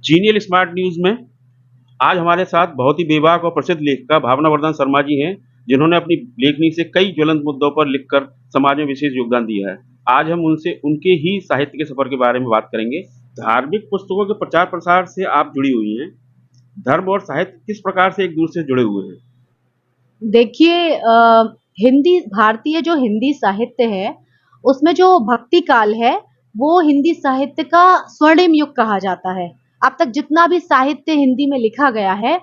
Genial smart news में आज हमारे साथ बहुत ही बेबाक और प्रसिद्ध लेखिका भावना वर्धन शर्मा जी हैं, जिन्होंने अपनी लेखनी से कई ज्वलंत मुद्दों पर लिखकर समाज में विशेष योगदान दिया है। आज हम उनसे उनके ही साहित्य के सफर के बारे में बात करेंगे। धार्मिक पुस्तकों के प्रचार प्रसार से आप जुड़ी हुई हैं। धर्म और साहित्य किस प्रकार से एक दूसरे से जुड़े हुए हैं? देखिए, हिंदी भारतीय जो हिंदी साहित्य है, उसमें जो भक्ति काल है, वो हिंदी साहित्य का स्वर्णिम युग कहा जाता है। अब तक जितना भी साहित्य हिंदी में लिखा गया है,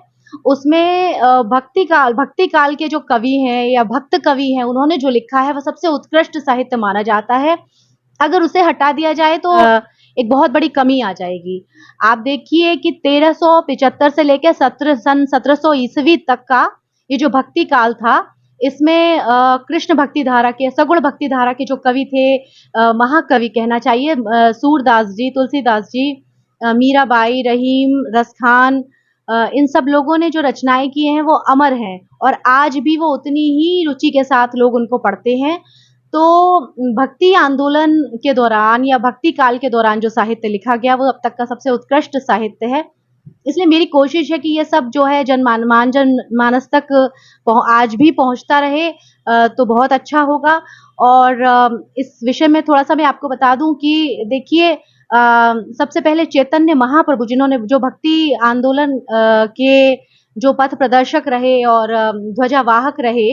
उसमें भक्ति काल के जो कवि हैं या भक्त कवि हैं, उन्होंने जो लिखा है, वो सबसे उत्कृष्ट साहित्य माना जाता है। अगर उसे हटा दिया जाए तो एक बहुत बड़ी कमी आ जाएगी। आप देखिए कि 1375 से लेकर सन 1700 ईस्वी तक का ये जो भक्ति काल था, इसमें कृष्ण भक्ति धारा के, सगुण भक्ति धारा के जो कवि थे, महाकवि कहना चाहिए, सूरदास जी, तुलसीदास जी, मीराबाई, रहीम, रसखान, इन सब लोगों ने जो रचनाएं की हैं वो अमर हैं और आज भी वो उतनी ही रुचि के साथ लोग उनको पढ़ते हैं। तो भक्ति आंदोलन के दौरान या भक्ति काल के दौरान जो साहित्य लिखा गया वो अब तक का सबसे उत्कृष्ट साहित्य है। इसलिए मेरी कोशिश है कि ये सब जो है जनमानस तक आज भी पहुंचता रहे, तो बहुत अच्छा होगा। और इस विषय में थोड़ा सा मैं आपको बता दूं कि देखिए, सबसे पहले चैतन्य महाप्रभु, जिन्होंने जो भक्ति आंदोलन के जो पथ प्रदर्शक रहे और ध्वजावाहक रहे,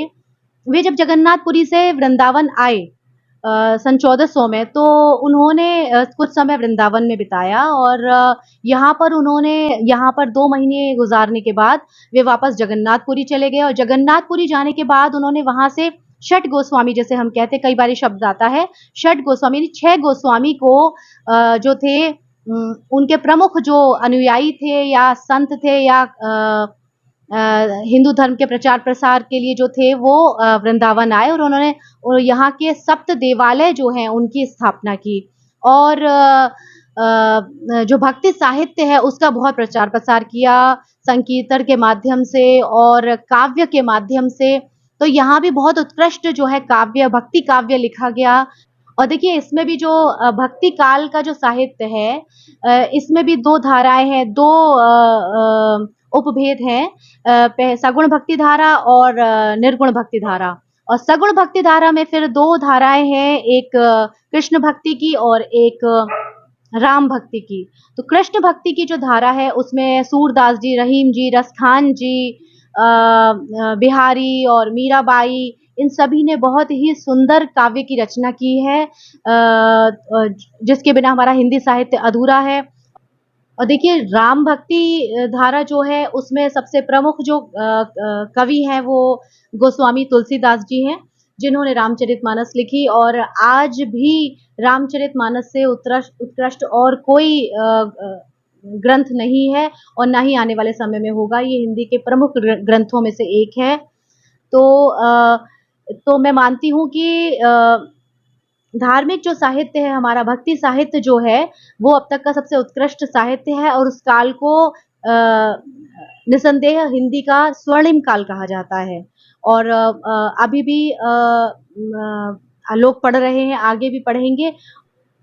वे जब जगन्नाथपुरी से वृंदावन आए सन 1400 में, तो उन्होंने कुछ समय वृंदावन में बिताया और यहाँ पर 2 महीने गुजारने के बाद वे वापस जगन्नाथपुरी चले गए और जगन्नाथपुरी जाने के बाद उन्होंने वहां से षट गोस्वामी, जैसे हम कहते हैं, कई बार शब्द आता है षट गोस्वामी, यानी 6 गोस्वामी को जो थे, उनके प्रमुख जो अनुयायी थे या संत थे या हिंदू धर्म के प्रचार प्रसार के लिए जो थे, वो वृंदावन आए और उन्होंने यहाँ के सप्त देवालय जो हैं उनकी स्थापना की और जो भक्ति साहित्य है उसका बहुत प्रचार प्रसार किया, संकीर्तन के माध्यम से और काव्य के माध्यम से। तो यहाँ भी बहुत उत्कृष्ट जो है काव्य, भक्ति काव्य लिखा गया। और देखिए, इसमें भी जो भक्ति काल का जो साहित्य है, इसमें भी 2 धाराएं हैं, 2 उपभेद हैं, सगुण भक्ति धारा और निर्गुण भक्ति धारा। और सगुण भक्ति धारा में फिर 2 धाराएं हैं, एक कृष्ण भक्ति की और एक राम भक्ति की। तो कृष्ण भक्ति की जो धारा है उसमें सूरदास जी, रहीम जी, रसखान जी, बिहारी और मीराबाई, इन सभी ने बहुत ही सुंदर काव्य की रचना की है, जिसके बिना हमारा हिंदी साहित्य अधूरा है। और देखिए, राम भक्ति धारा जो है उसमें सबसे प्रमुख जो कवि हैं वो गोस्वामी तुलसीदास जी हैं, जिन्होंने रामचरितमानस लिखी और आज भी रामचरितमानस से उत्कृष्ट और कोई ग्रंथ नहीं है और ना ही आने वाले समय में होगा। ये हिंदी के प्रमुख ग्रंथों में से एक है। तो मैं मानती हूँ कि धार्मिक जो साहित्य है, हमारा भक्ति साहित्य जो है, वो अब तक का सबसे उत्कृष्ट साहित्य है और उस काल को निसंदेह हिंदी का स्वर्णिम काल कहा जाता है। और अभी भी लोग पढ़ रहे हैं, आगे भी पढ़ेंगे।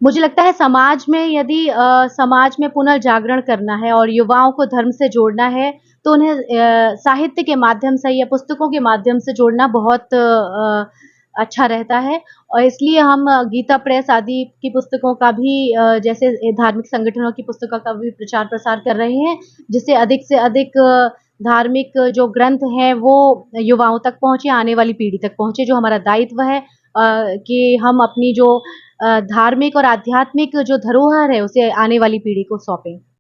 मुझे लगता है समाज में यदि समाज में पुनर्जागरण करना है और युवाओं को धर्म से जोड़ना है, तो उन्हें साहित्य के माध्यम से या पुस्तकों के माध्यम से जोड़ना बहुत अच्छा रहता है। और इसलिए हम गीता प्रेस आदि की पुस्तकों का भी, जैसे धार्मिक संगठनों की पुस्तकों का भी प्रचार प्रसार कर रहे हैं, जिससे अधिक से अधिक धार्मिक जो ग्रंथ हैं वो युवाओं तक पहुंचे, आने वाली पीढ़ी तक पहुंचे। जो हमारा दायित्व है कि हम अपनी जो धार्मिक और आध्यात्मिक जो धरोहर है उसे आने वाली पीढ़ी को सौंपें।